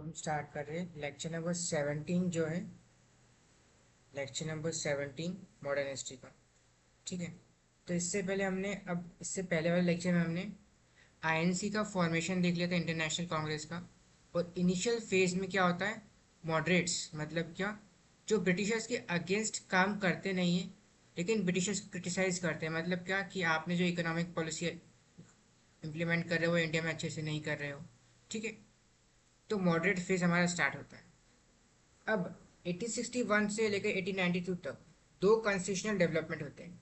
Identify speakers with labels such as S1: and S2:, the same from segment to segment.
S1: हम स्टार्ट कर रहे हैं लेक्चर नंबर 17 जो है लेक्चर नंबर 17 मॉडर्न हिस्ट्री का। ठीक है, तो इससे पहले वाले लेक्चर में हमने आईएनसी का फॉर्मेशन देख लिया था, इंटरनेशनल कांग्रेस का। और इनिशियल फेज में क्या होता है, मॉडरेट्स मतलब क्या, जो ब्रिटिशर्स के अगेंस्ट काम करते नहीं है लेकिन ब्रिटिशर्स क्रिटिसाइज करते हैं। मतलब क्या कि आपने जो इकोनॉमिक पॉलिसी इम्प्लीमेंट कर रहे हो वो इंडिया में अच्छे से नहीं कर रहे हो। ठीक है, तो मॉडरेट फेज हमारा स्टार्ट होता है। अब 1861 से लेकर 1892 तक दो कॉन्स्टिट्यूशनल डेवलपमेंट होते हैं।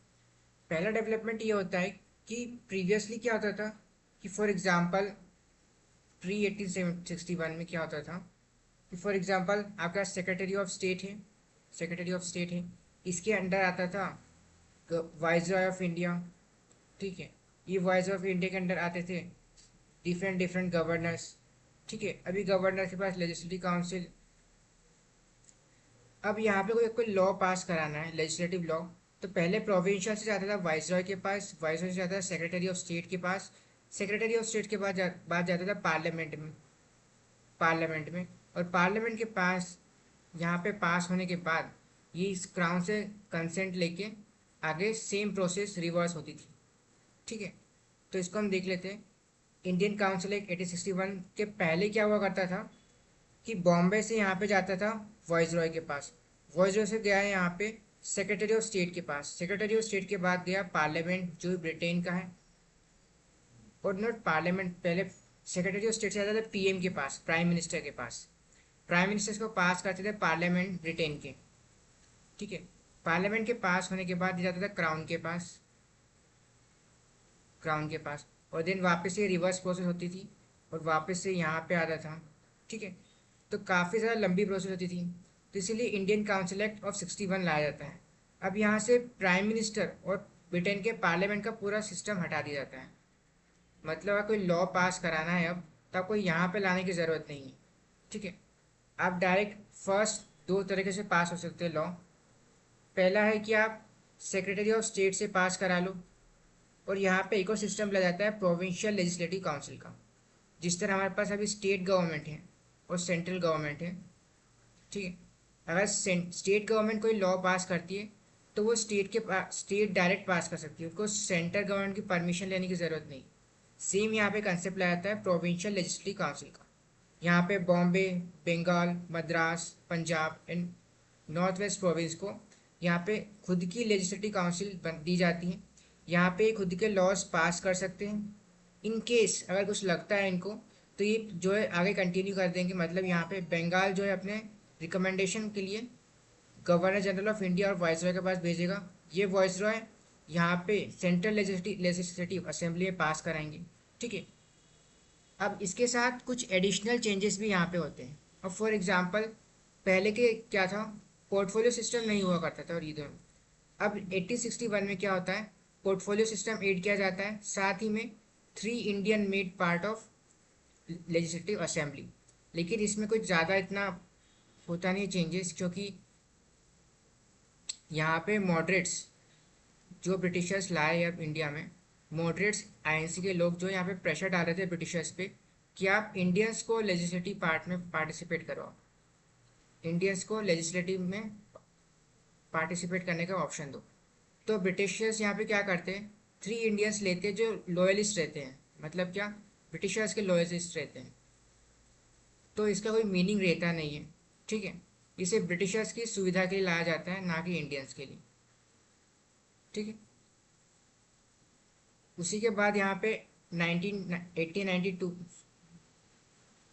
S1: पहला डेवलपमेंट ये होता है कि प्रीवियसली क्या होता था कि फॉर एग्जांपल प्री 1861 में क्या होता था कि फॉर एग्जांपल आपका सेक्रेटरी ऑफ स्टेट है, इसके अंडर आता था वाइसरॉय ऑफ इंडिया। ठीक है, ये वाइसरॉय ऑफ इंडिया के अंडर आते थे डिफरेंट डिफरेंट गवर्नर्स। ठीक है, अभी गवर्नर के पास लेजिस्लेटिव काउंसिल। अब यहाँ पे कोई कोई लॉ पास कराना है, लेजिस्लेटिव लॉ, तो पहले प्रोविंशियल से जाता था वाइसरॉय के पास, वाइसरॉय से जाता था सेक्रेटरी ऑफ स्टेट के पास, सेक्रेटरी ऑफ स्टेट के बाद जाता था पार्लियामेंट में। और पार्लियामेंट के पास यहाँ पे पास होने के बाद ये इस क्राउन से कंसेंट लेके आगे सेम प्रोसेस रिवर्स होती थी। ठीक है, तो इसको हम देख लेते हैं। इंडियन काउंसिल एक्ट 1861 के पहले क्या हुआ करता था कि बॉम्बे से यहाँ पे जाता था वॉइसरॉय के पास, वॉइसरॉय से गया यहाँ पे सेक्रेटरी ऑफ स्टेट के पास, सेक्रेटरी ऑफ स्टेट के बाद गया पार्लियामेंट जो ब्रिटेन का है। और नॉट पार्लियामेंट, पहले सेक्रेटरी ऑफ स्टेट से जाता था पीएम के पास, प्राइम मिनिस्टर के पास, प्राइम मिनिस्टर को पास करते थे पार्लियामेंट ब्रिटेन के। ठीक है, पार्लियामेंट के पास होने के बाद जाता था क्राउन के पास, और देन वापस से रिवर्स प्रोसेस होती थी और वापस से यहाँ पे आता था। ठीक है, तो काफ़ी ज़्यादा लंबी प्रोसेस होती थी, तो इसीलिए इंडियन काउंसिल एक्ट ऑफ 61 लाया जाता है। अब यहाँ से प्राइम मिनिस्टर और ब्रिटेन के पार्लियामेंट का पूरा सिस्टम हटा दिया जाता है। मतलब अगर कोई लॉ पास कराना है अब, तो आपको यहाँ पे लाने की ज़रूरत नहीं है। ठीक है, आप डायरेक्ट फर्स्ट दो तरीके से पास हो सकते हैं लॉ। पहला है कि आप सेक्रेटरी ऑफ स्टेट से पास करा लो, और यहाँ पे एक और सिस्टम लग जाता है प्रोविंशियल लेजिस्लेटिव काउंसिल का। जिस तरह हमारे पास अभी स्टेट गवर्नमेंट है और सेंट्रल गवर्नमेंट है। ठीक है, अगर स्टेट गवर्नमेंट कोई लॉ पास करती है तो वो स्टेट डायरेक्ट पास कर सकती है, उसको सेंट्रल गवर्नमेंट की परमिशन लेने की ज़रूरत नहीं। सेम यहाँ पे कंसेप्ट लाया जाता है प्रोविंशियल लेजिस्लेटिव काउंसिल का। यहाँ पे Bombay, Bengal, Madras, Punjab and north west province को यहाँ पे खुद की लेजिस्लेटिव काउंसिल दी जाती है। यहाँ पे खुद के लॉज पास कर सकते हैं। इन केस अगर कुछ लगता है इनको, तो ये जो है आगे कंटिन्यू कर देंगे। मतलब यहाँ पे बंगाल जो है अपने रिकमेंडेशन के लिए गवर्नर जनरल ऑफ इंडिया और वाइसरॉय के पास भेजेगा। ये वाइसरॉय यहाँ पे सेंट्रल लेजिस्लेटिव असेंबली में पास कराएंगे। ठीक है, अब इसके साथ कुछ एडिशनल चेंजेस भी यहाँ पे होते हैं। अब फॉर एग्जांपल पहले के क्या था, पोर्टफोलियो सिस्टम नहीं हुआ करता था रीजन। अब 1861 में क्या होता है, पोर्टफोलियो सिस्टम ऐड किया जाता है, साथ ही में 3 Indian made part of legislative assembly. लेकिन इसमें कुछ ज़्यादा इतना होता नहीं चेंजेस, क्योंकि यहाँ पे मॉडरेट्स जो ब्रिटिशर्स लाए अब इंडिया में, मॉडरेट्स आईएनसी के लोग जो यहाँ पे प्रेशर डाल रहे थे ब्रिटिशर्स पे कि आप इंडियंस को लेजिस्लेटिव पार्ट में पार्टिसिपेट करवाओ, इंडियंस को लेजिस्लेटिव में पार्टिसिपेट करने का ऑप्शन दो। तो ब्रिटिशर्स यहाँ पे क्या करते हैं, 3 इंडियंस लेते हैं जो लॉयलिस्ट रहते हैं। मतलब क्या, ब्रिटिशर्स के लॉयलिस्ट रहते हैं, तो इसका कोई मीनिंग रहता नहीं है। ठीक है, इसे ब्रिटिशर्स की सुविधा के लिए लाया जाता है, ना कि इंडियंस के लिए। ठीक है, उसी के बाद यहाँ पे 1892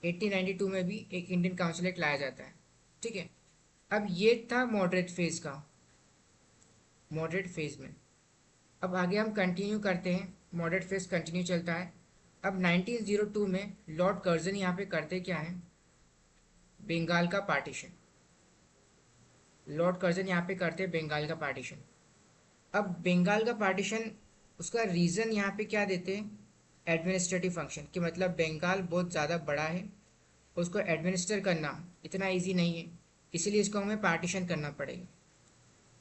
S1: 1892 में भी एक इंडियन काउंसिल एक्ट लाया जाता है। ठीक है, अब ये था मॉडरेट फेज में। अब आगे हम कंटिन्यू करते हैं, मॉडरेट फेज कंटिन्यू चलता है। अब 1902 में लॉर्ड कर्जन यहाँ पे करते क्या है, बंगाल का पार्टीशन। लॉर्ड कर्जन यहाँ पे करते बंगाल का पार्टीशन। अब बंगाल का पार्टीशन, उसका रीज़न यहाँ पे क्या देते हैं, एडमिनिस्ट्रेटिव फंक्शन, कि मतलब बंगाल बहुत ज़्यादा बड़ा है, उसको एडमिनिस्टर करना इतना इजी नहीं है, इसीलिए इसको हमें पार्टीशन करना पड़ेगा।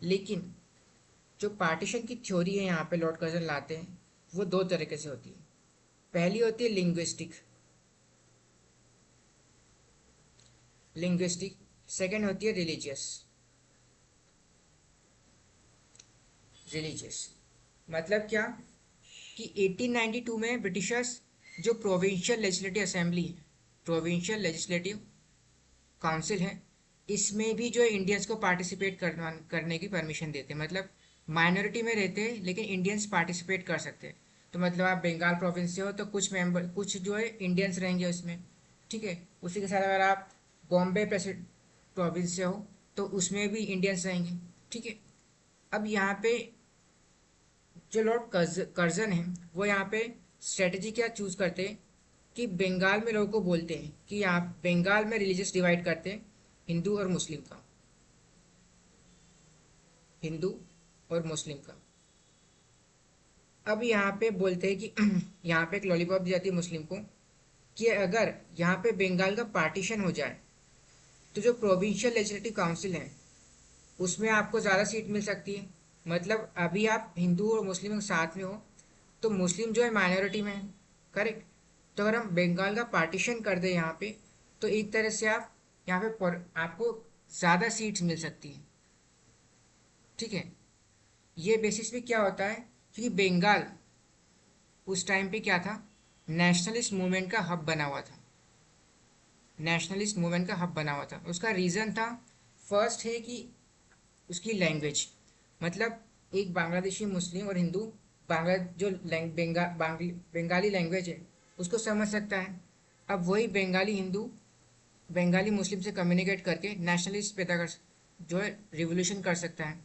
S1: लेकिन जो पार्टीशन की थ्योरी है यहाँ पे लॉर्ड कर्जन लाते हैं, वो दो तरीके से होती है। पहली होती है लिंग्विस्टिक, लिंग्विस्टिक, सेकंड होती है रिलीजियस। रिलीजियस मतलब क्या कि 1892 में ब्रिटिशर्स जो प्रोविंशियल लेजिस्लेटिव असेंबली है, प्रोविंशियल लेजिस्लेटिव काउंसिल है, इसमें भी जो इंडियंस को पार्टिसिपेट करने की परमिशन देते हैं। मतलब माइनॉरिटी में रहते हैं लेकिन इंडियंस पार्टिसिपेट कर सकते हैं। तो मतलब आप बंगाल प्रोविंस से हो तो कुछ मेंबर, कुछ जो है इंडियंस रहेंगे उसमें, ठीक है। उसी के साथ अगर आप बॉम्बे प्रोविंस से हो तो उसमें भी इंडियंस रहेंगे, ठीक है। अब यहाँ पे जो लॉर्ड कर्जन है वो यहाँ पे स्ट्रेटजी क्या चूज करते हैं कि बंगाल में लोगों को बोलते हैं कि यहाँ बंगाल में रिलीजियस डिवाइड करते हैं, हिंदू और मुस्लिम का, हिंदू और मुस्लिम का। अब यहाँ पे बोलते हैं कि यहाँ पे एक लॉलीपॉप दी जाती है मुस्लिम को कि अगर यहाँ पे बंगाल का पार्टीशन हो जाए तो जो प्रोविंशियल लेजिस्लेटिव काउंसिल है उसमें आपको ज़्यादा सीट मिल सकती है। मतलब अभी आप हिंदू और मुस्लिम के साथ में हो तो मुस्लिम जो है माइनॉरिटी में है, करेक्ट। तो अगर हम बंगाल का पार्टीशन कर दें यहाँ पे तो एक तरह से आप यहाँ पे आपको ज़्यादा सीट्स मिल सकती हैं, ठीक है। ये बेसिस पे क्या होता है क्योंकि बंगाल उस टाइम पे क्या था, नेशनलिस्ट मूवमेंट का हब बना हुआ था, नेशनलिस्ट मूवमेंट का हब बना हुआ था। उसका रीज़न था, फर्स्ट है कि उसकी लैंग्वेज, मतलब एक बांग्लादेशी मुस्लिम और हिंदू बांग्ला जो बंगाली लैंग्वेज है उसको समझ सकता है। अब वही बंगाली हिंदू बंगाली मुस्लिम से कम्युनिकेट करके नेशनलिस्ट पैदा कर, जो है रिवोल्यूशन कर सकता है।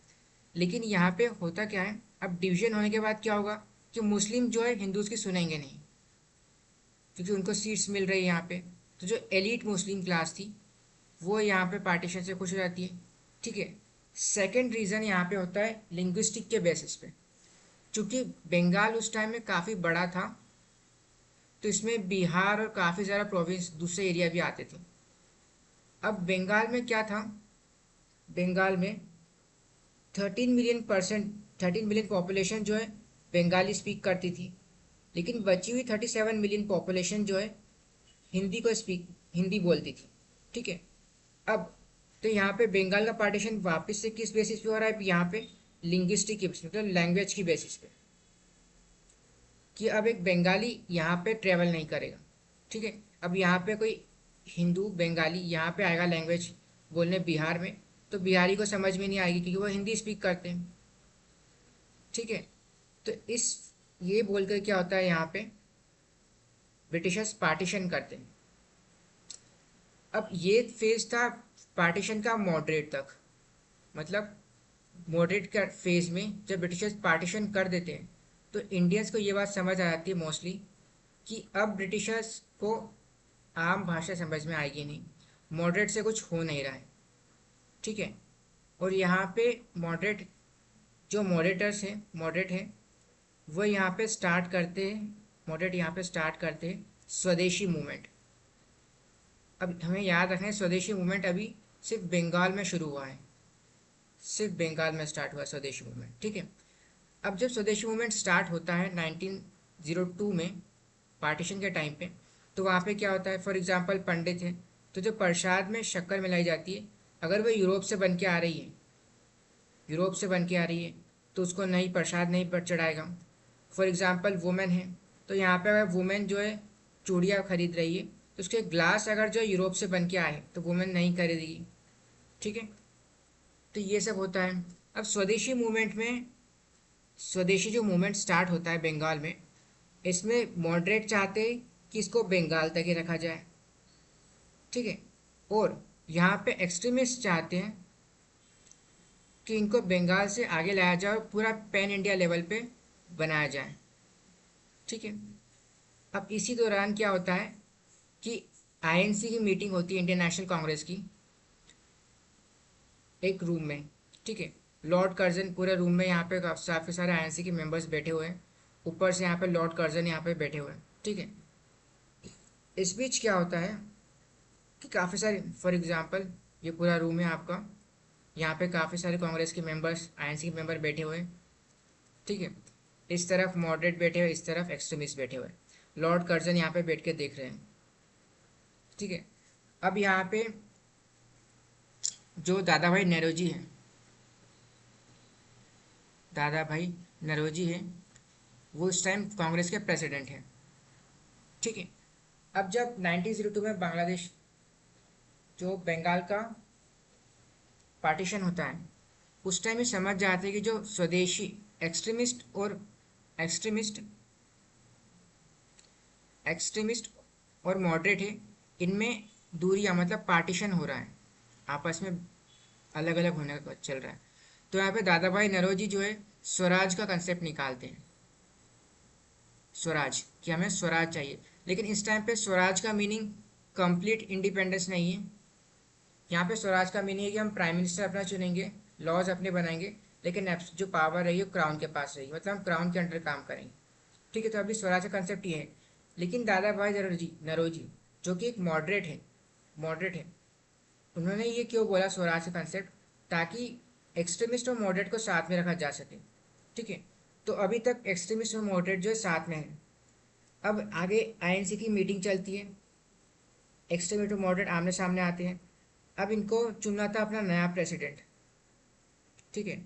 S1: लेकिन यहाँ पे होता क्या है, अब डिवीजन होने के बाद क्या होगा कि मुस्लिम जो है हिंदूज की सुनेंगे नहीं क्योंकि उनको सीट्स मिल रही है यहाँ पे। तो जो एलीट मुस्लिम क्लास थी वो यहाँ पे पार्टीशन से खुश हो जाती है, ठीक है। सेकंड रीज़न यहाँ पे होता है लिंग्विस्टिक के बेसिस पे। चूंकि बंगाल उस टाइम में काफ़ी बड़ा था तो इसमें बिहार और काफ़ी ज़्यादा प्रोविंस दूसरे एरिया भी आते थे। अब बंगाल में क्या था, बंगाल में 13 मिलियन पॉपुलेशन जो है बंगाली स्पीक करती थी, लेकिन बची हुई 37 मिलियन पॉपुलेशन जो है हिंदी बोलती थी, ठीक है। अब तो यहाँ पे बंगाल का पार्टीशन वापस से किस बेसिस पे हो रहा है, यहाँ पे लिंग्विस्टिक की मतलब लैंग्वेज की बेसिस पे, कि अब एक बंगाली यहाँ पे ट्रेवल नहीं करेगा, ठीक है। अब यहाँ पे कोई हिंदू बंगाली यहाँ पे आएगा लैंग्वेज बोलने बिहार में तो बिहारी को समझ में नहीं आएगी क्योंकि वो हिंदी स्पीक करते हैं, ठीक है। तो इस ये बोलकर क्या होता है यहाँ पे ब्रिटिशर्स पार्टीशन करते हैं। अब ये फेज था पार्टीशन का मॉडरेट तक, मतलब मॉडरेट का फेज में जब ब्रिटिशर्स पार्टीशन कर देते हैं तो इंडियंस को ये बात समझ आ जाती है मोस्टली कि अब ब्रिटिशर्स को आम भाषा समझ में आएगी नहीं, मॉडरेट से कुछ हो नहीं रहा है, ठीक है। और यहाँ पे मॉडरेट जो मॉडरेट हैं वो यहाँ पे स्टार्ट करते हैं, मॉडरेट यहाँ पे स्टार्ट करते हैं स्वदेशी मूवमेंट। अब हमें याद रखना है स्वदेशी मूवमेंट अभी सिर्फ बंगाल में शुरू हुआ है, सिर्फ बंगाल में स्टार्ट हुआ स्वदेशी मूवमेंट, ठीक है। अब जब स्वदेशी मूवमेंट स्टार्ट होता है 1902 में पार्टीशन के टाइम पे, तो वहाँ पे क्या होता है, फॉर एग्जांपल पंडित है तो जो प्रसाद में शक्कर मिलाई जाती है अगर वो यूरोप से बन के आ रही है, यूरोप से बन के आ रही है तो उसको नहीं प्रसाद नहीं पर चढ़ाएगा। फॉर एग्जांपल वुमेन है तो यहाँ पे अगर वुमेन जो है चूड़ियाँ खरीद रही है तो उसके ग्लास अगर जो यूरोप से बन के आए तो वुमेन नहीं खरीदेगी, ठीक है। तो ये सब होता है। अब स्वदेशी मूवमेंट में, स्वदेशी जो मूवमेंट स्टार्ट होता है बंगाल में, इसमें मॉडरेट चाहते हैं कि इसको बंगाल तक ही रखा जाए, ठीक है। और यहाँ पे एक्सट्रीमिस्ट चाहते हैं कि इनको बंगाल से आगे लाया जाए और पूरा पैन इंडिया लेवल पे बनाया जाए, ठीक है। अब इसी दौरान क्या होता है कि आईएनसी की मीटिंग होती है, इंडियन नेशनल कांग्रेस की, एक रूम में, ठीक है। लॉर्ड कर्जन पूरे रूम में, यहाँ पे काफ़ी सारे आईएनसी के मेंबर्स बैठे हुए हैं, ऊपर से यहाँ पे लॉर्ड कर्जन यहाँ पे बैठे हुए हैं, ठीक है। इस बीच क्या होता है कि काफ़ी सारे, फॉर एग्जांपल ये पूरा रूम है आपका, यहाँ पे काफ़ी सारे कांग्रेस के मेंबर्स आईएनसी के मेंबर बैठे हुए हैं, ठीक है। इस तरफ मॉडरेट बैठे हुए, इस तरफ एक्सट्रीमिस्ट बैठे हुए, लॉर्ड कर्जन यहाँ पे बैठ के देख रहे हैं, ठीक है। अब यहाँ पे जो दादा भाई नौरोजी हैं, दादा भाई नौरोजी हैं, वो इस टाइम कांग्रेस के प्रेसिडेंट हैं। ठीक है। अब जब 1902 में बांग्लादेश, जो बंगाल का पार्टीशन होता है, उस टाइम ये समझ जाते हैं कि जो स्वदेशी एक्सट्रीमिस्ट और एक्सट्रीमिस्ट एक्सट्रीमिस्ट और मॉडरेट है, इनमें दूरियां मतलब पार्टीशन हो रहा है, आपस में अलग अलग होने का चल रहा है। तो यहाँ पे दादा भाई नौरोजी जो है स्वराज का कंसेप्ट निकालते हैं, स्वराज कि हमें स्वराज चाहिए। लेकिन इस टाइम पे स्वराज का मीनिंग कंप्लीट इंडिपेंडेंस नहीं है। यहाँ पे स्वराज का मीनिंग है कि हम प्राइम मिनिस्टर अपना चुनेंगे, लॉज अपने बनाएंगे, लेकिन जो पावर रहेगी वो क्राउन के पास रहेगी, मतलब हम क्राउन के अंडर काम करेंगे। ठीक है, तो अभी स्वराज का कंसेप्ट ये है। लेकिन दादा भाई नौरोजी जो कि एक मॉडरेट है, उन्होंने ये क्यों बोला स्वराज का कंसेप्ट, ताकि एक्सट्रीमिस्ट और मॉडरेट को साथ में रखा जा सके। ठीक है, तो अभी तक एक्सट्रीमिस्ट और मॉडरेट जो है साथ में है। अब आगे आईएनसी की मीटिंग चलती है, एक्सट्रीमिस्ट और मॉडरेट आमने सामने आते हैं। अब इनको चुनना था अपना नया प्रेसिडेंट। ठीक है,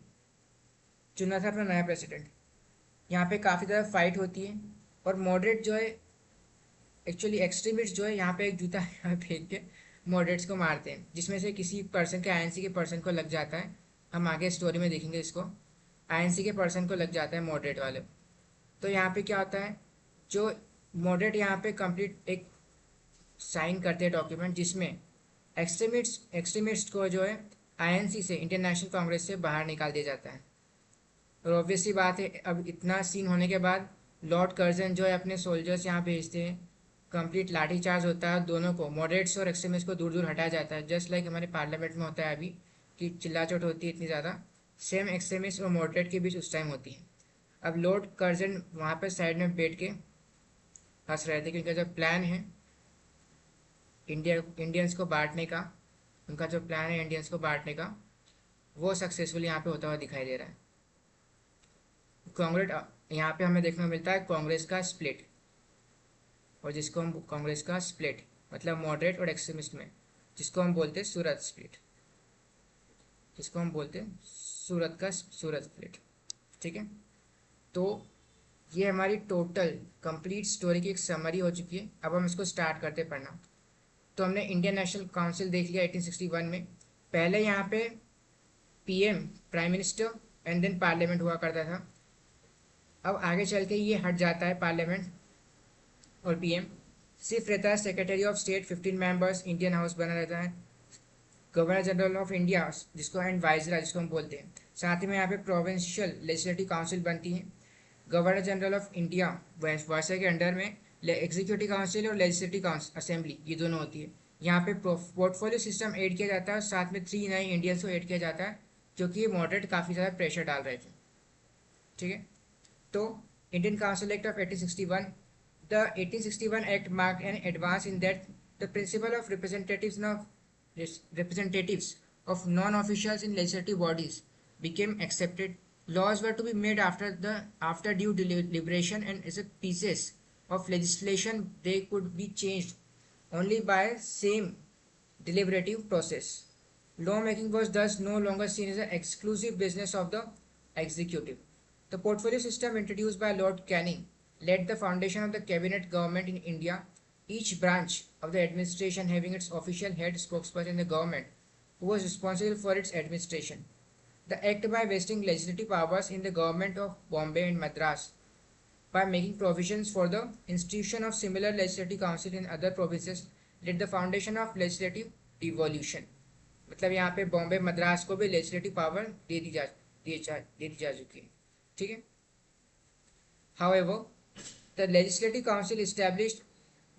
S1: चुनना था अपना नया प्रेसिडेंट। यहाँ पे काफ़ी ज़्यादा फाइट होती है, और मॉडरेट जो है, एक्चुअली एक्सट्रीमिस्ट जो है यहाँ पे एक जूता यहाँ फेंक के मॉडरेट्स को मारते हैं, जिसमें से किसी पर्सन के, आईएनसी के पर्सन को लग जाता है। हम आगे स्टोरी में देखेंगे इसको। आईएनसी के पर्सन को लग जाता है मॉडरेट वाले। तो यहाँ पे क्या होता है, जो मॉडरेट यहाँ पे कंप्लीट एक साइन करते हैं डॉक्यूमेंट, जिसमें एक्सट्रीमिस्ट को जो है आईएनसी से, इंडियन नेशनल कांग्रेस से बाहर निकाल दिया जाता है। और ऑब्वियसली बात है, अब इतना सीन होने के बाद लॉर्ड कर्जन जो है अपने सोल्जर्स यहाँ भेजते हैं, कंप्लीट लाठीचार्ज होता है, दोनों को, मॉडरेट्स और एक्सट्रीमिस्ट को दूर दूर हटाया जाता है, जस्ट लाइक हमारे पार्लियामेंट में होता है अभी कि चिल्ला-चोट होती है इतनी ज़्यादा, सेम एक्सट्रीमिस्ट और मॉडरेट के बीच उस टाइम होती है। अब लॉर्ड कर्जन वहाँ पर साइड में बैठ के हंस रहे थे, क्योंकि जो प्लान है इंडियंस को बांटने का, उनका जो प्लान है इंडियंस को बांटने का, वो सक्सेसफुल यहाँ पे होता हुआ दिखाई दे रहा है। कांग्रेस, यहाँ पे हमें देखने को मिलता है कांग्रेस का स्प्लिट, और जिसको हम कांग्रेस का स्प्लिट मतलब मॉडरेट और एक्सट्रीमिस्ट में, जिसको हम बोलते हैं सूरत स्प्लिट, जिसको हम बोलते हैं सूरत स्प्लिट। ठीक है, तो ये हमारी टोटल कंप्लीट स्टोरी की एक समरी हो चुकी है। अब हम इसको स्टार्ट करते पढ़ना। तो हमने इंडियन नेशनल काउंसिल देख लिया 1861 में। पहले यहाँ पे PM, prime minister, and then parliament हुआ करता था। अब आगे चल के ये हट जाता है, पार्लियामेंट और पीएम सिर्फ रहता है secretary of state, 15 members, Indian house बना रहता है, गवर्नर जनरल ऑफ इंडिया जिसको, एंड वाइसरा जिसको हम बोलते हैं। साथ ही में यहाँ पे प्रोविंशियल लेजिस्लेटिव काउंसिल बनती है, गवर्नर जनरल ऑफ इंडिया वाइसरा के अंडर में एग्जीक्यूटिव काउंसिल और लेजिस्लेटिव असेंबली, ये दोनों होती है। यहाँ पे पोर्टफोलियो सिस्टम ऐड किया जाता है, और साथ में 3 नए इंडियंस को ऐड किया जाता है, क्योंकि ये मॉडरेट काफ़ी ज़्यादा प्रेशर डाल रहे थे। ठीक है, तो Indian council act of 1861, the 1861 act marked an advance in that the principle of representatives of non-officials in legislative bodies became accepted. Laws were to be made after due deliberation, and as a pieces of legislation they could be changed only by same deliberative process. Lawmaking was thus no longer seen as an exclusive business of the executive. The portfolio system introduced by Lord Canning laid the foundation of the cabinet government in India, each branch of the administration having its official head spokesperson in the government, who was responsible for its administration. The act, by vesting legislative powers in the government of Bombay and Madras, by making provisions for the institution of similar legislative council in other provinces, laid the foundation of legislative devolution. मतलब यहाँ पे बॉम्बे मद्रास को भी legislative power दे दी जा चुकी है। ठीक है, however, the legislative council established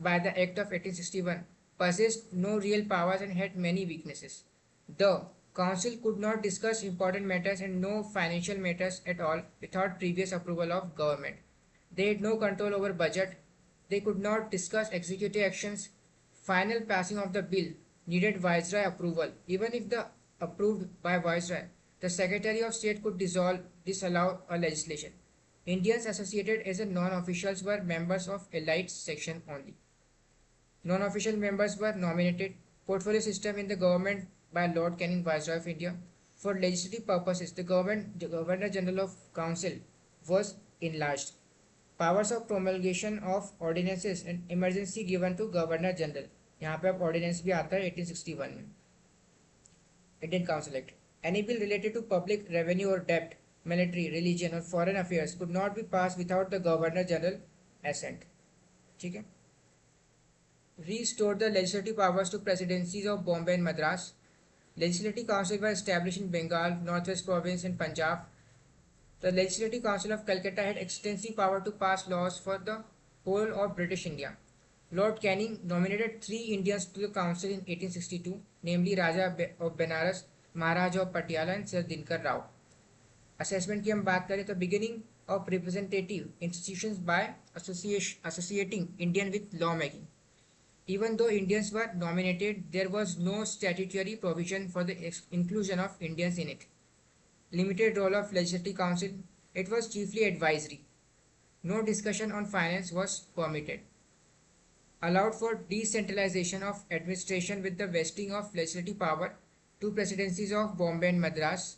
S1: by the act of 1861 possessed no real powers and had many weaknesses. The council could not discuss important matters and no financial matters at all without previous approval of government. They had no control over budget. They could not discuss executive actions. Final passing of the bill needed Viceroy approval. Even if the approved by Viceroy, the Secretary of State could disallow a legislation. Indians associated as a non-officials were members of elite section only. Non-official members were nominated. Portfolio system in the government by Lord Canning, Viceroy of India. For legislative purposes, the Governor General of Council was enlarged. Powers of promulgation of ordinances and emergency given to Governor General. यहाँ पे अब ordinance भी आता है 1861 में. Indian Council Act. Any bill related to public revenue or debt, military, religion or foreign affairs could not be passed without the Governor General assent. ठीक है. Restored the legislative powers to presidencies of Bombay and Madras. Legislative Council was established in Bengal, Northwest Province and Punjab. The Legislative Council of Calcutta had extensive power to pass laws for the whole of British India. Lord Canning nominated 3 Indians to the council in 1862, namely Raja of Benares, Maharaja of Patiala and Sir Dinkar Rao. Assessment की हम बात करें तो beginning of representative institutions by associating Indian with law making. Even though Indians were nominated, there was no statutory provision for the inclusion of Indians in it. Limited role of Legislative Council, it was chiefly advisory. No discussion on finance was permitted. Allowed for decentralization of administration with the vesting of legislative power to presidencies of Bombay and Madras.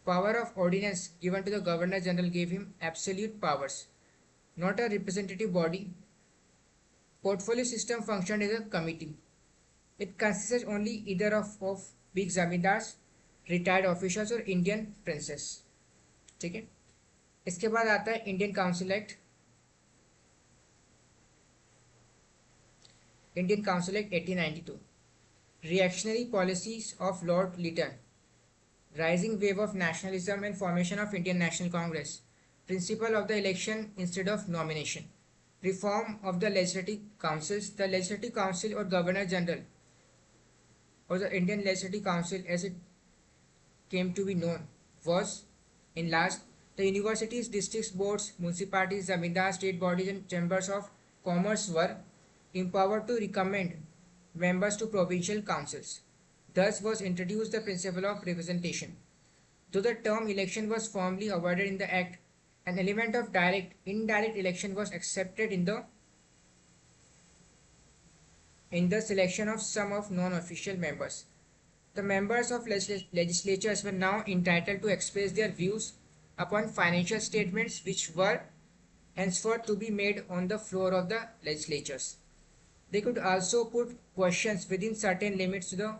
S1: Power of ordinance given to the Governor General gave him absolute powers. Not a representative body. Portfolio system functioned as a committee. It consisted only either of big zamindars, retired officials और Indian princess. ठीक है. इसके बाद आता है Indian council act. Indian council act 1892. Reactionary policies of Lord Lytton. Rising wave of nationalism and formation of Indian National Congress. Principle of the election instead of nomination. Reform of the legislative councils. The legislative council or governor general or the Indian Legislative Council as it came to be known was enlarged. The universities, districts, boards, municipalities, zamindar, state bodies and chambers of commerce were empowered to recommend members to provincial councils. Thus was introduced the principle of representation. Though the term election was formally avoided in the Act, an element of indirect election was accepted in the selection of some of non-official members. The members of legislatures were now entitled to express their views upon financial statements which were henceforth to be made on the floor of the legislatures. They could also put questions within certain limits to the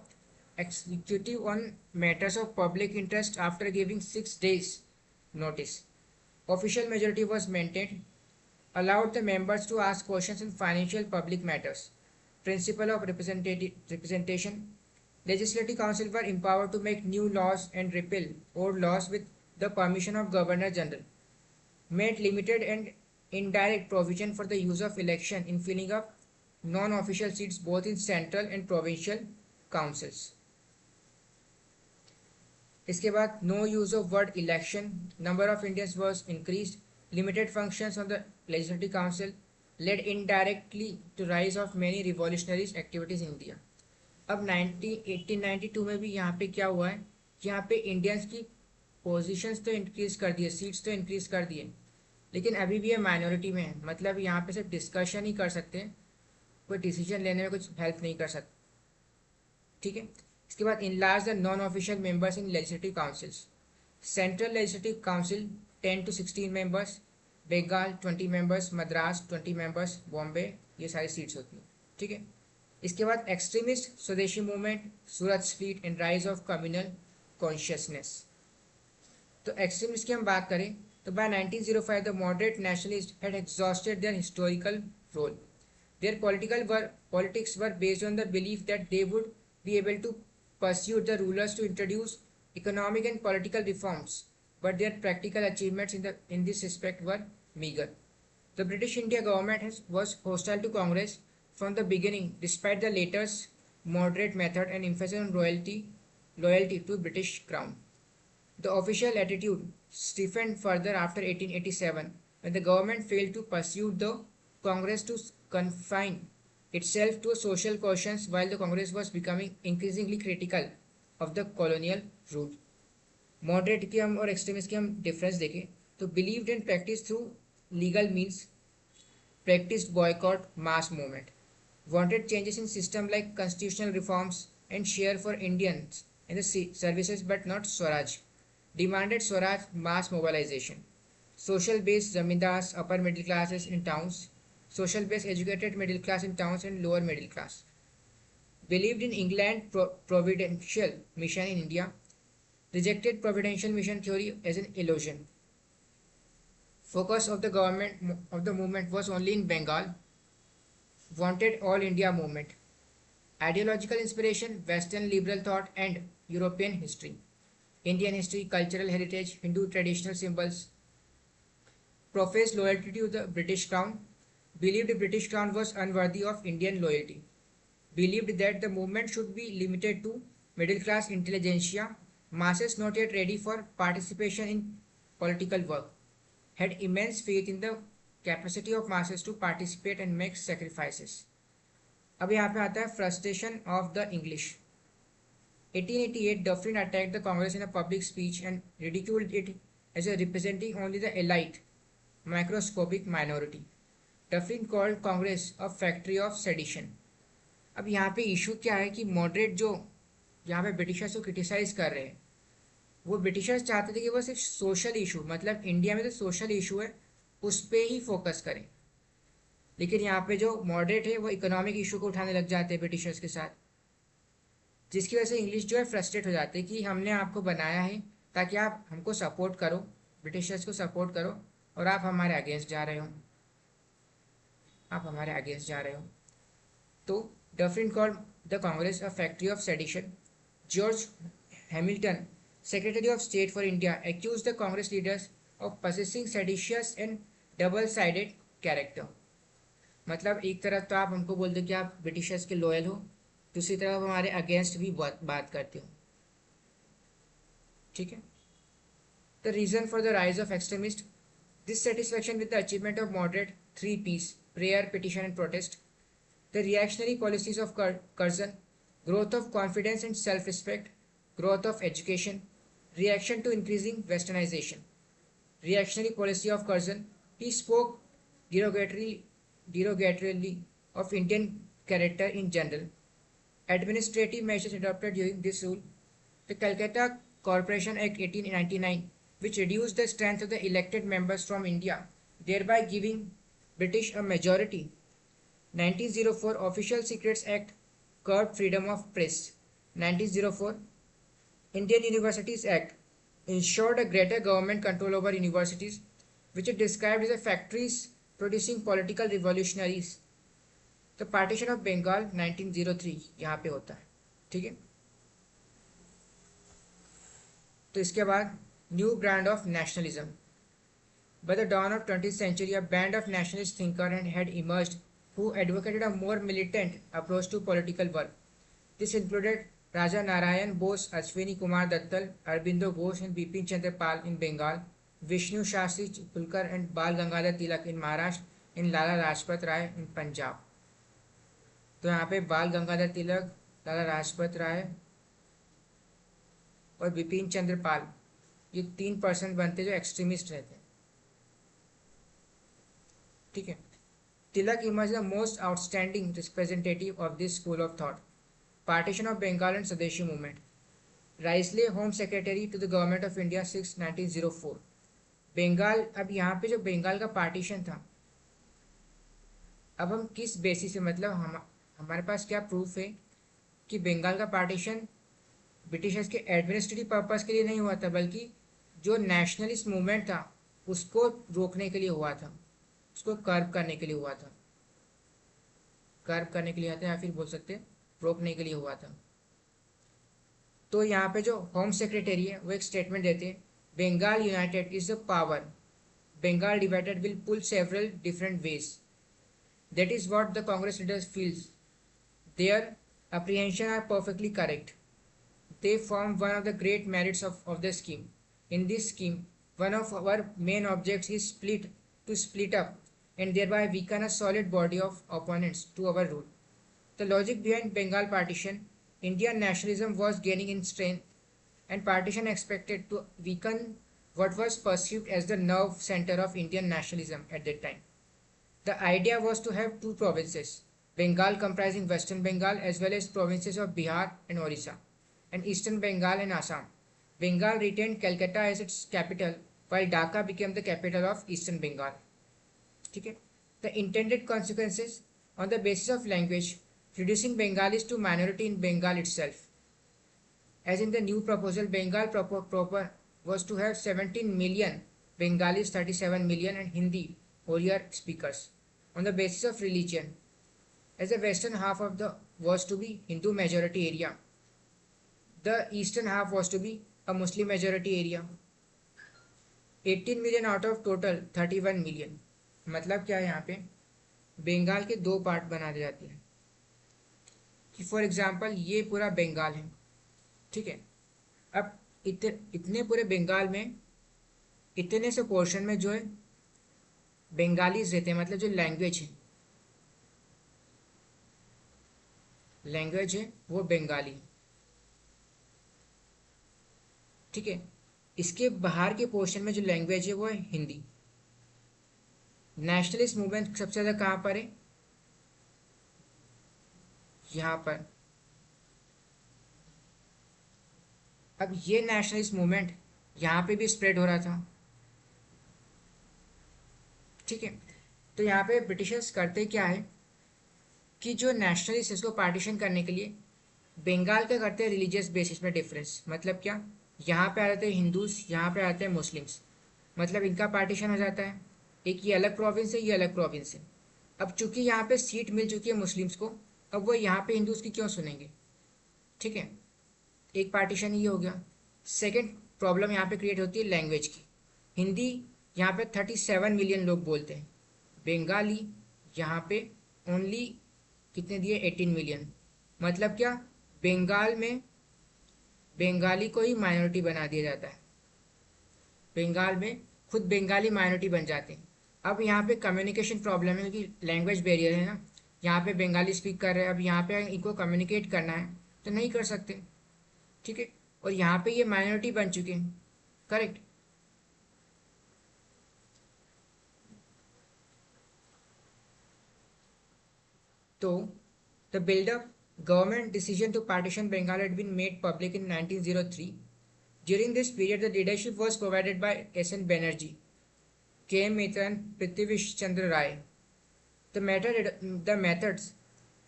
S1: executive on matters of public interest after giving 6 days notice. Official majority was maintained, allowed the members to ask questions in financial public matters. Principle of representation. Legislative Council were empowered to make new laws and repeal old laws with the permission of Governor General. Made limited and indirect provision for the use of election in filling up non-official seats both in central and provincial councils. इसके बाद no use of word election. Number of Indians was increased. Limited functions of the Legislative Council led indirectly to rise of many revolutionary activities in India. अब 1892 में भी यहाँ पे क्या हुआ है कि यहाँ पे इंडियंस की पोजीशंस तो इंक्रीज कर दिए, सीट्स तो इंक्रीज कर दिए, लेकिन अभी भी ये माइनॉरिटी में है. मतलब यहाँ पे सिर्फ डिस्कशन ही कर सकते हैं, कोई डिसीजन लेने में कुछ हेल्प नहीं कर सकते. ठीक है. इसके बाद enlarge the non official members in legislative councils. Central legislative council 10 to 16 members, Bengal 20 members, Madras 20 members, Bombay, ये सारी सीट्स होती हैं. ठीक है. इसके बाद extremist, Swadeshi movement, Surat split and rise of communal consciousness. तो एक्सट्रीमिस्ट की हम बात करें तो by 1905 the moderate nationalist had exhausted their historical role. Their politics were based on the belief that they would be able to persuade the rulers to introduce economic and political reforms, but their practical achievements in this respect were meager. The British India government was hostile to Congress from the beginning, despite the latter's moderate method and emphasis on loyalty to British Crown. The official attitude stiffened further after 1887, when the government failed to persuade the Congress to confine itself to social questions, while the Congress was becoming increasingly critical of the colonial rule. Moderate की हम और extremist की हम difference देखें तो believed and practiced through legal means, practiced boycott, mass movement, wanted changes in system like constitutional reforms and share for Indians in the services but not Swaraj. Demanded Swaraj mass mobilization. Social based zamindars, upper middle classes in towns. Social based educated middle class in towns and lower middle class. Believed in England providential mission in India. Rejected providential mission theory as an illusion. Focus of the government of the movement was only in Bengal. Wanted all India movement. Ideological inspiration, Western liberal thought and European history. Indian history, cultural heritage, Hindu traditional symbols. Professed loyalty to the British crown. Believed the British crown was unworthy of Indian loyalty. Believed that the movement should be limited to middle class intelligentsia, masses not yet ready for participation in political work. Had immense faith in the capacity of masses to participate and make sacrifices. अब यहाँ पे आता है frustration of the English. 1888, Dufferin attacked the Congress in a public speech and ridiculed it as a representing only the elite, microscopic minority. Dufferin called Congress a factory of sedition. अब यहाँ पे issue क्या है कि moderate जो यहाँ पे Britishers को क्रिटिसाइज कर रहे हैं, वो ब्रिटिशर्स चाहते थे कि वो सिर्फ सोशल इशू, मतलब इंडिया में तो सोशल इशू है, उस पर ही फोकस करें. लेकिन यहाँ पे जो मॉडरेट है वो इकोनॉमिक इशू को उठाने लग जाते हैं ब्रिटिशर्स के साथ, जिसकी वजह से इंग्लिश जो है फ्रस्ट्रेट हो जाते हैं कि हमने आपको बनाया है ताकि आप हमको सपोर्ट करो, ब्रिटिशर्स को सपोर्ट करो, और आप हमारे अगेंस्ट जा रहे हो, आप हमारे अगेंस्ट जा रहे हो. तो Dufferin called the Congress a factory of sedition. George Hamilton, Secretary of State for India, accused the Congress leaders of possessing seditious and double-sided character. मतलब एक तरफ तो आप हमको बोलते हो कि आप ब्रिटिशर्स के लॉयल हो, दूसरी तरफ हमारे अगेंस्ट भी बात करते हो. ठीक है. The reason for the rise of extremists: dissatisfaction with the achievement of moderate 3 Ps: prayer, petition, and protest. The reactionary policies of Curzon: growth of confidence and self-respect, growth of education, reaction to increasing westernization. Reactionary policy of Curzon: he spoke derogatorily of Indian character in general. Administrative measures adopted during this rule: the Calcutta Corporation Act 1899, which reduced the strength of the elected members from India, thereby giving British a majority. 1904 Official Secrets Act curbed freedom of press. 1904 Indian Universities Act ensured a greater government control over universities, which is described as factories producing political revolutionaries. The partition of Bengal 1903 यहाँ पे होता है. ठीक है. तो इसके बाद new brand of nationalism. By the dawn of 20th century, a band of nationalist thinkers had emerged who advocated a more militant approach to political work. This included Raja Narayan Bose, Ashwini Kumar Dattal, Aurobindo Ghosh and Bipin Chandra Pal in Bengal, Vishnu Shastri Pulkar and Bal Gangadhar Tilak in Maharashtra, and Lala Rajpat Rai in Punjab. तो यहाँ पे बाल गंगाधर तिलक, लाला लाजपत राय और बिपिन चंद्र पाल, ये 3% बनते जो extremist रहते हैं. ठीक है. Tilak emerged the most outstanding representative of this school of thought. Partition of Bengal and Swadeshi movement. Risley, Home Secretary to the Government of India, 6/1904. Bengal, अब यहाँ पे जो बंगाल का पार्टीशन था, अब हम किस बेसिस से, मतलब हमारे पास क्या प्रूफ है कि बंगाल का पार्टीशन ब्रिटिशर्स के एडमिनिस्ट्रेटिव पर्पस के लिए नहीं हुआ था, बल्कि जो नेशनलिस्ट मूवमेंट था उसको रोकने के लिए हुआ था, उसको कर्व करने के लिए हुआ था, कर्व करने के लिए आता है, या फिर बोल सकते हैं रोकने के लिए हुआ था. तो यहाँ पे जो होम सेक्रेटरी है वो एक स्टेटमेंट देते हैं: Bengal united is the power, Bengal divided will pull several different ways. That is what the Congress leaders feels. Their apprehension are perfectly correct. They form one of the great merits of the scheme. In this scheme, one of our main objects is to split up and thereby weaken a solid body of opponents to our rule. The logic behind Bengal partition: Indian nationalism was gaining in strength, and partition expected to weaken what was perceived as the nerve center of Indian nationalism at that time. The idea was to have two provinces, Bengal comprising Western Bengal as well as provinces of Bihar and Orissa, and Eastern Bengal and Assam. Bengal retained Calcutta as its capital, while Dhaka became the capital of Eastern Bengal. ठीक है. The intended consequences on the basis of language, reducing Bengalis to minority in Bengal itself. As in the new proposal, Bengal proper was to have 17 million Bengalis, 37 million, and Hindi Oriya speakers. On the basis of religion, as the western half of the was to be Hindu majority area, the eastern half was to be a Muslim majority area. 18 million out of total 31 million. मतलब क्या है यहाँ पे, बंगाल के दो part बना दिए जाते हैं कि फॉर एग्जांपल ये पूरा बंगाल है, ठीक है. अब इतने पूरे बंगाल में इतने से पोर्शन में जो है बंगालीज रहते हैं, मतलब जो लैंग्वेज है वो बंगाली, ठीक है. इसके बाहर के पोर्शन में जो लैंग्वेज है वो है हिंदी. नेशनलिस्ट मूवमेंट सबसे ज़्यादा कहाँ पर है, यहाँ पर. अब ये नेशनलिस्ट मूवमेंट यहाँ पे भी स्प्रेड हो रहा था, ठीक है. तो यहाँ पे ब्रिटिशर्स करते क्या है कि जो नेशनलिस्ट इसको पार्टीशन करने के लिए बंगाल का करते हैं रिलीजियस बेसिस में डिफरेंस. मतलब क्या, यहाँ पे आ जाते हैं हिंदूज, यहाँ पे आते हैं मुस्लिम्स, मतलब इनका पार्टीशन हो जाता है. एक ये अलग प्रोविंस है, ये अलग प्रोविंस है. अब चूंकि यहाँ पे सीट मिल चुकी है मुस्लिम्स को, अब वो यहाँ पे हिंदूज की क्यों सुनेंगे, ठीक है. एक पार्टीशन ये हो गया. सेकेंड प्रॉब्लम यहाँ पे क्रिएट होती है लैंग्वेज की. हिंदी यहाँ पे 37 मिलियन लोग बोलते हैं, बंगाली यहाँ पे ओनली कितने दिए, 18 मिलियन. मतलब क्या, बंगाल में बंगाली को ही माइनॉरिटी बना दिया जाता है. बंगाल में खुद बंगाली माइनॉरिटी बन जाते हैं. अब यहाँ पे कम्युनिकेशन प्रॉब्लम है क्योंकि लैंग्वेज बैरियर है ना. यहाँ पे बंगाली स्पीक कर रहे हैं, अब यहाँ पे इनको कम्युनिकेट करना है तो नहीं कर सकते, ठीक है. और यहाँ पे ये माइनॉरिटी बन चुके हैं, करेक्ट. तो the buildup government decision to partition Bengal had been made public in 1903. During this period, the leadership was provided by S.N. Banerjee, K.M. Mitra, and Prithvish Chandra Rai. The methods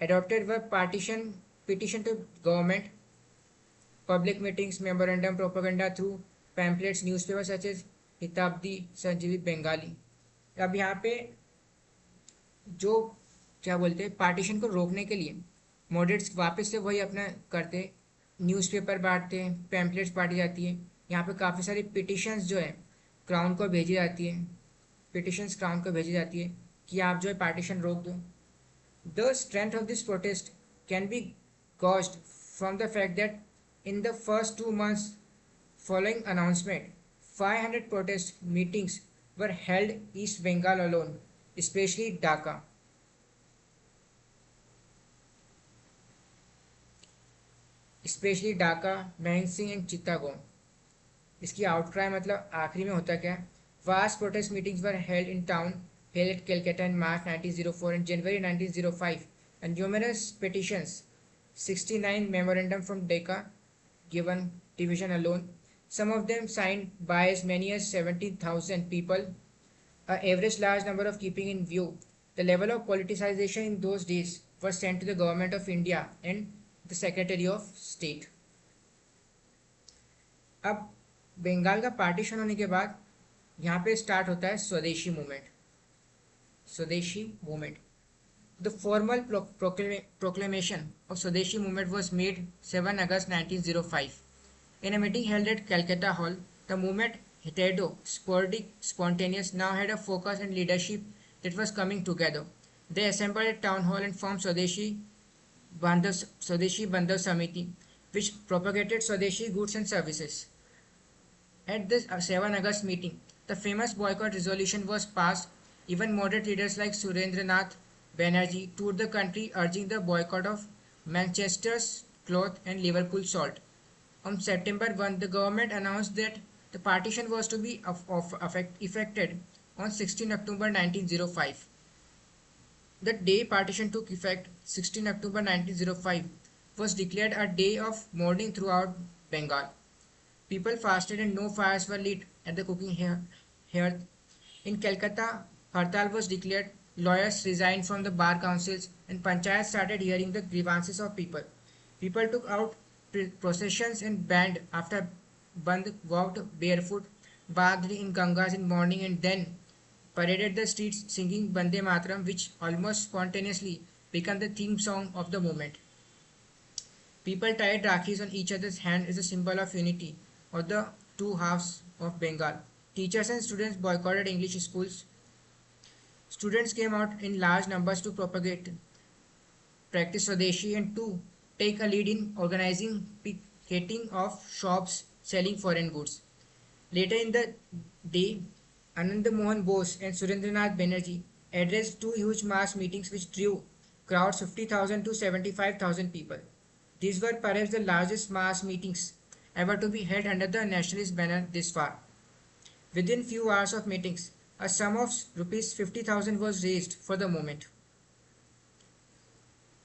S1: adopted were petition to government, public meetings, memorandum, propaganda through pamphlets, newspapers such as Hitabdi, Sanjeevi Bengali. अब यहाँ पे जो क्या बोलते हैं partition को रोकने के लिए मॉडरेट्स वापस से वही अपना करते, न्यूज़पेपर बांटते हैं, पैम्पलेट्स बांटी जाती है. यहाँ पे काफ़ी सारी पिटिशंस जो है क्राउन को भेजी जाती है, पिटिशंस क्राउन को भेजी जाती है कि आप जो है पार्टीशन रोक दो. The strength of this protest can be gauged from the fact that in the first 2 months following announcement 500 protest meetings were held East Bengal alone, especially Dhaka. Specially Dhaka, महंग सिंह एंड चित्तागोंग. इसकी आउटक्राई मतलब आखिरी में होता क्या है. Vast protest meetings were held in town held at Calcutta in March 1904 and January 1905, and numerous petitions, 69 memorandum from Decca given division alone, some of them signed by as many as 70,000 people, a average large number of keeping in view the level of politicization in those days, was sent to the government of India and the secretary of state. अब बंगाल का partition होने के बाद यहाँ पे start होता है swadeshi movement. The formal proclamation of swadeshi movement was made 7 August 1905 in a meeting held at Calcutta hall. The movement hitherto sporadic, spontaneous, now had a focus and leadership that was coming together. They assembled at town hall and formed Swadeshi Bandhav Samiti, which propagated Swadeshi goods and services. At this 7 August meeting, the famous boycott resolution was passed. Even moderate leaders like Surendranath Banerjee toured the country urging the boycott of Manchester's cloth and Liverpool salt. On September 1, the government announced that the partition was to be effected on 16 October 1905. The day partition took effect, 16 October 1905, was declared a day of mourning throughout Bengal. People fasted and no fires were lit at the cooking hearth. In Calcutta, Hartal was declared, lawyers resigned from the bar councils, and panchayats started hearing the grievances of people. People took out processions and band after Band walked barefoot, bathed in Gangas in morning, and then paraded the streets singing Bande Mataram, which almost spontaneously became the theme song of the movement. People tied Rakhis on each other's hand as a symbol of unity of the two halves of Bengal. Teachers and students boycotted English schools. Students came out in large numbers to propagate, practice Swadeshi, and to take a lead in organizing picketing of shops selling foreign goods. Later in the day, Anand Mohan Bose and Surendranath Banerjee addressed two huge mass meetings which drew crowds 50,000 to 75,000 people. These were perhaps the largest mass meetings ever to be held under the nationalist banner this far. Within few hours of meetings, a sum of rupees 50,000 was raised for the movement.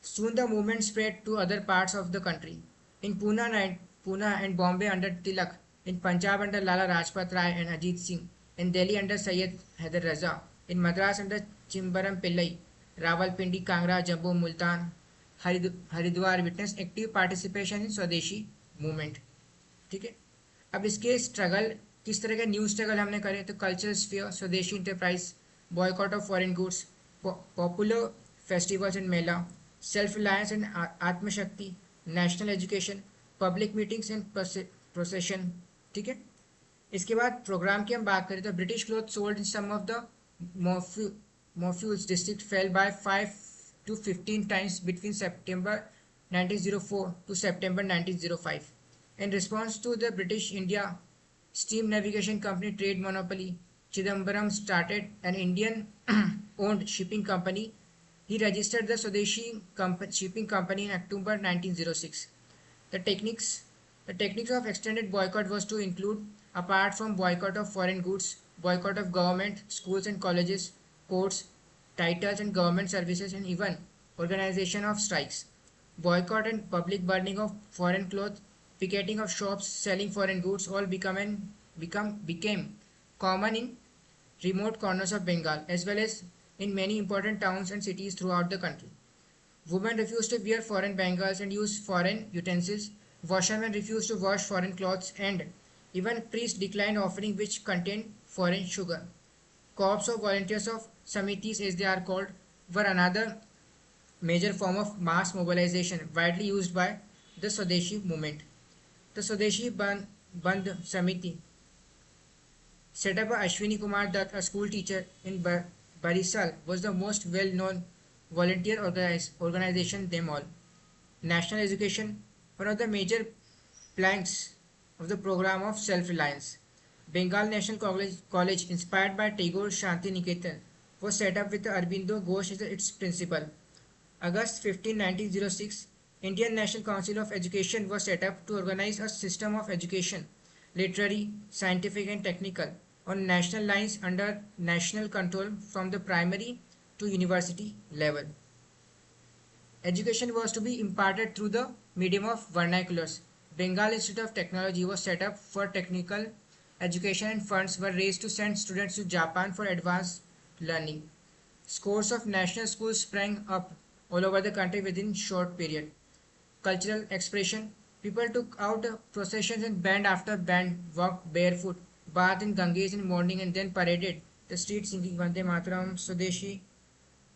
S1: Soon the movement spread to other parts of the country. In Pune and Bombay under Tilak, in Punjab under Lala Rajpat Rai and Ajit Singh, in Delhi under Syed Haider Raza, in Madras under Chimbaram Pillai, Rawalpindi, Kangra, Jammu, Multan, Haridwar witnessed active participation in स्वदेशी movement. ठीक है, अब इसके struggle किस तरह के new struggle हमने करे तो cultural sphere, swadeshi enterprise, boycott of foreign goods, popular festivals and mela, self reliance and atmashakti, national education, public meetings and procession. ठीक है, इसके बाद प्रोग्राम की हम बात करें तो British cloth sold in some of the Morpheus district fell by 5 to 15 times between September 1904 to September 1905. In response to the British India Steam Navigation Company trade monopoly, Chidambaram started an Indian owned shipping company. He registered the Swadeshi Shipping Company in October 1906. The techniques of extended boycott was to include, apart from boycott of foreign goods, boycott of government, schools and colleges, courts, titles and government services, and even organization of strikes. Boycott and public burning of foreign clothes, picketing of shops selling foreign goods all became common in remote corners of Bengal as well as in many important towns and cities throughout the country. Women refused to wear foreign bangles and use foreign utensils. Washermen refused to wash foreign clothes, and even priests declined offering which contained foreign sugar. Corps of volunteers of Samitis, as they are called, were another major form of mass mobilization widely used by the Swadeshi movement. The Swadeshi Bandh Samiti set up by Ashwini Kumar Dutt, a school teacher in Barisal, was the most well-known volunteer organization them all. National education, one of the major planks of the program of self-reliance. Bengal National College, inspired by Tagore Shanti Niketan, was set up with Aurobindo Ghosh as its principal. August 15, 1906, Indian National Council of Education was set up to organize a system of education, literary, scientific and technical, on national lines under national control from the primary to university level. Education was to be imparted through the medium of vernaculars. Bengal Institute of Technology was set up for technical education and funds were raised to send students to Japan for advanced learning. Scores of national schools sprang up all over the country within short period. Cultural expression, people took out processions and band after band walked barefoot, bathed in Ganges in morning and then paraded the streets singing Vande Mataram, Swadeshi,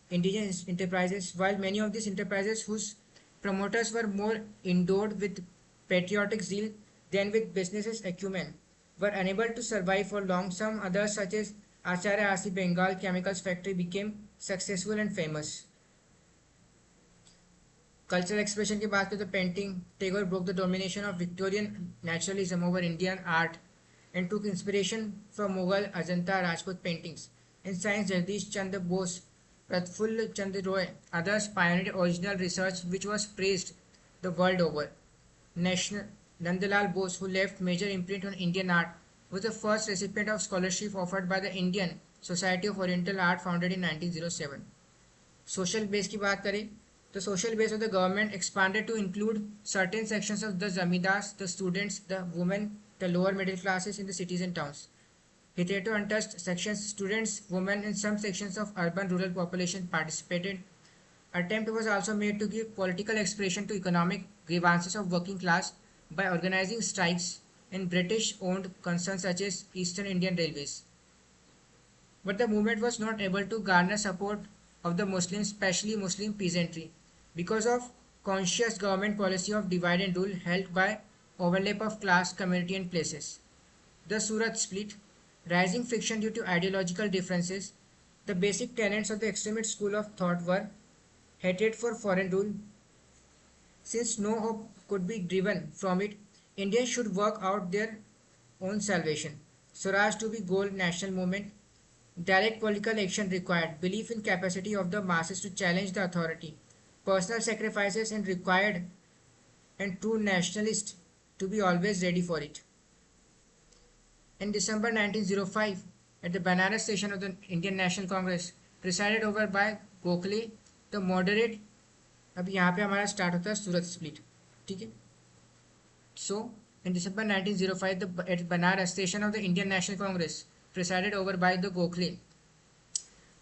S1: indigenous enterprises, while many of these enterprises whose promoters were more endowed with patriotic zeal than with business acumen were unable to survive for long. Some others such as Acharya R.C. Bengal Chemicals Factory became successful and famous. Cultural expression की बात करें तो painting, Tagore broke the domination of Victorian naturalism over Indian art and took inspiration from Mughal Ajanta Rajput paintings. In science, Jagdish Chandra Bose, Prafull Chandra Roy, others pioneered original research which was praised the world over. Nandalal Bose, who left major imprint on Indian art, was the first recipient of scholarship offered by the Indian Society of Oriental Art founded in 1907. Social base की बात करें तो social base of the government expanded to include certain sections of the zamindars, the students, the women, the lower middle classes in the cities and towns. Hitherto untouched sections, students, women, and some sections of urban-rural population participated. Attempt was also made to give political expression to economic grievances of working class by organizing strikes in British-owned concerns such as Eastern Indian Railways. But the movement was not able to garner support of the Muslims, especially Muslim peasantry, because of conscious government policy of divide and rule held by overlap of class, community, and places. The Surat split, rising friction due to ideological differences. The basic tenets of the extremist school of thought were hatred for foreign rule. Since no hope could be driven from it, Indians should work out their own salvation. Swaraj to be goal national movement. Direct political action required. Belief in capacity of the masses to challenge the authority. Personal sacrifices and required, and true nationalists to be always ready for it. In December 1905, at the Banaras session of the Indian National Congress, presided over by Gokhale, the moderate. अब यहाँ पे हमारा start होता है सूरत split. ठीक है. So in December 1905, at Banaras session of the Indian National Congress, presided over by the Gokhale,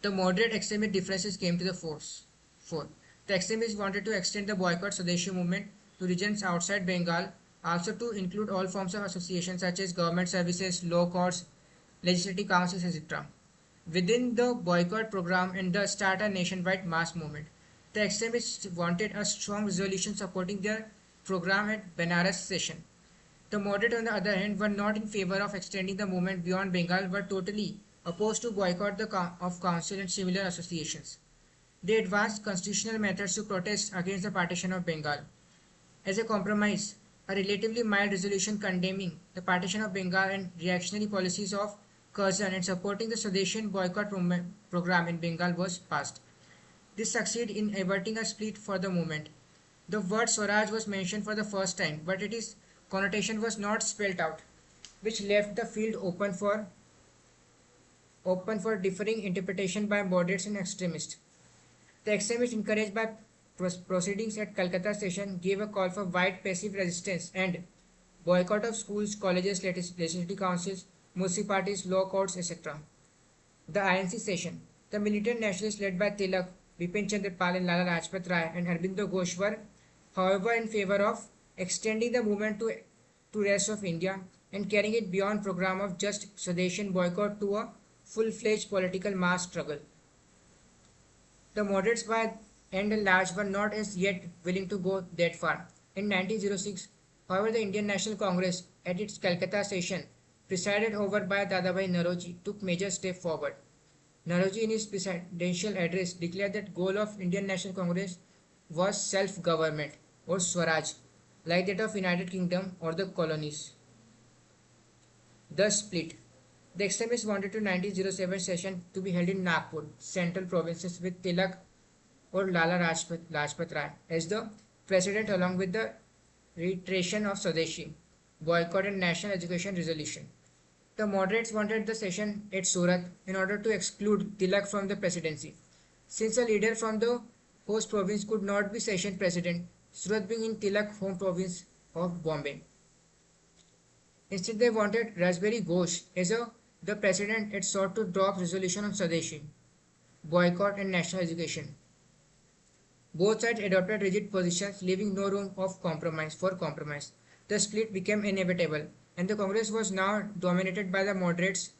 S1: the moderate extremist differences came to the fore. The extremists wanted to extend the boycott Swadeshi movement to regions outside Bengal, also to include all forms of association such as government services, law courts, legislative councils, etc. Within the boycott program and the start a nationwide mass movement. The extremists wanted a strong resolution supporting their program at Banaras session. The moderate, on the other hand, were not in favor of extending the movement beyond Bengal, but totally opposed to boycott of council and similar associations. They advanced constitutional methods to protest against the partition of Bengal. As a compromise, a relatively mild resolution condemning the partition of Bengal and reactionary policies of Curzon and supporting the Swadeshi boycott program in Bengal was passed. This succeeded in averting a split for the movement. The word Swaraj was mentioned for the first time, but its connotation was not spelled out, which left the field open for differing interpretation by moderates and extremists. The extremists, encouraged by proceedings at Calcutta session, gave a call for wide passive resistance and boycott of schools, colleges, legislative councils, municipalities, law courts, etc. The INC session. The militant nationalists led by Tilak, Bipin Chandra Pal and Lala Lajpat Rai and Aurobindo Ghosh were, however, in favor of extending the movement to rest of India and carrying it beyond program of just Swadeshi boycott to a full-fledged political mass struggle. The moderates by and large were not as yet willing to go that far. In 1906, however, the Indian National Congress at its Calcutta session, presided over by Dadabhai Naoroji, took major step forward. Naoroji in his presidential address declared that goal of Indian National Congress was self-government or Swaraj, like that of United Kingdom or the colonies. The split. The extremists wanted the 1907 session to be held in Nagpur, central provinces, with Tilak or Lala Lajpat Rai as the president, along with the reiteration of Swadeshi, boycott and national education resolution. The moderates wanted the session at Surat in order to exclude Tilak from the presidency. Since a leader from the host province could not be session president, Surat being in Tilak home province of Bombay. Instead, they wanted Raspberry Ghosh as the president had sought to drop resolution on Swadeshi, boycott and national education. Both sides adopted rigid positions, leaving no room for compromise. The split became inevitable, and the Congress was now dominated by the moderates,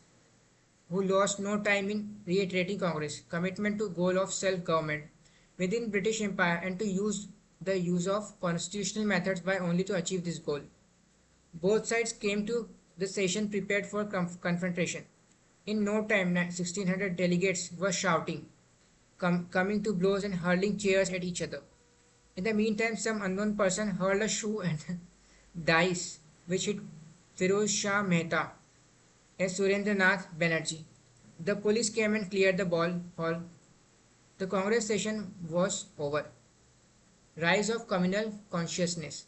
S1: who lost no time in reiterating Congress' commitment to goal of self-government within British Empire and to use of constitutional methods by only to achieve this goal. Both sides came to the session prepared for confrontation. In no time, 1600 delegates were shouting, coming to blows and hurling chairs at each other. In the meantime, some unknown person hurled a shoe and dice which hit Firoz Shah Mehta and Surendranath Banerjee. The police came and cleared the hall. The Congress session was over. Rise of communal consciousness.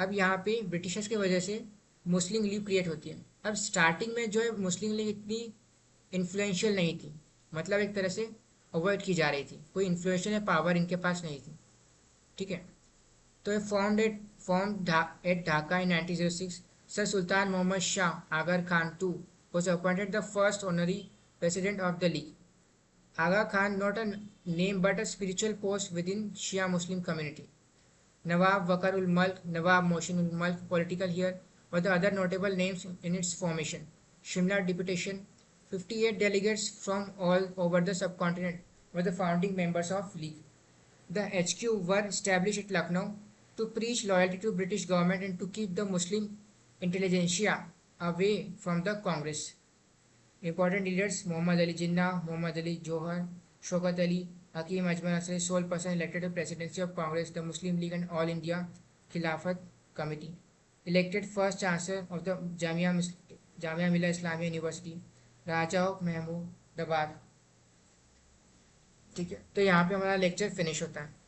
S1: अब यहाँ पे Britishers की वजह से मुस्लिम league create होती है. अब starting में जो है मुस्लिम लीग इतनी इन्फ्लुएंशियल नहीं थी, मतलब एक तरह से अवॉइड की जा रही थी, कोई इन्फ्लुएंशियल या पावर इनके पास नहीं थी। ठीक है। तो formed at Dhaka in 1906, Sir Sultan Muhammad Shah Aga Khan II was appointed the first honorary president of the league. Aga Khan, not a name but a spiritual post within Shia Muslim community. Nawab Wakar ul Mulk, Nawab Mohsin ul Mulk, political here, were the other notable names in its formation. Shimla deputation, 58 delegates from all over the subcontinent were the founding members of League. The HQ were established at Lucknow to preach loyalty to British government and to keep the Muslim intelligentsia away from the Congress. Important leaders Muhammad Ali Jinnah, Muhammad Ali Johar, Shaukat Ali, Hakim Ajmal Asri, sole person elected to presidency of Congress, the Muslim League and All India Khilafat Committee. Elected first chancellor of the Jamia Millia Islamia University, Raja of Mahmudabad. ठीक है, तो यहाँ पे हमारा lecture finish होता है।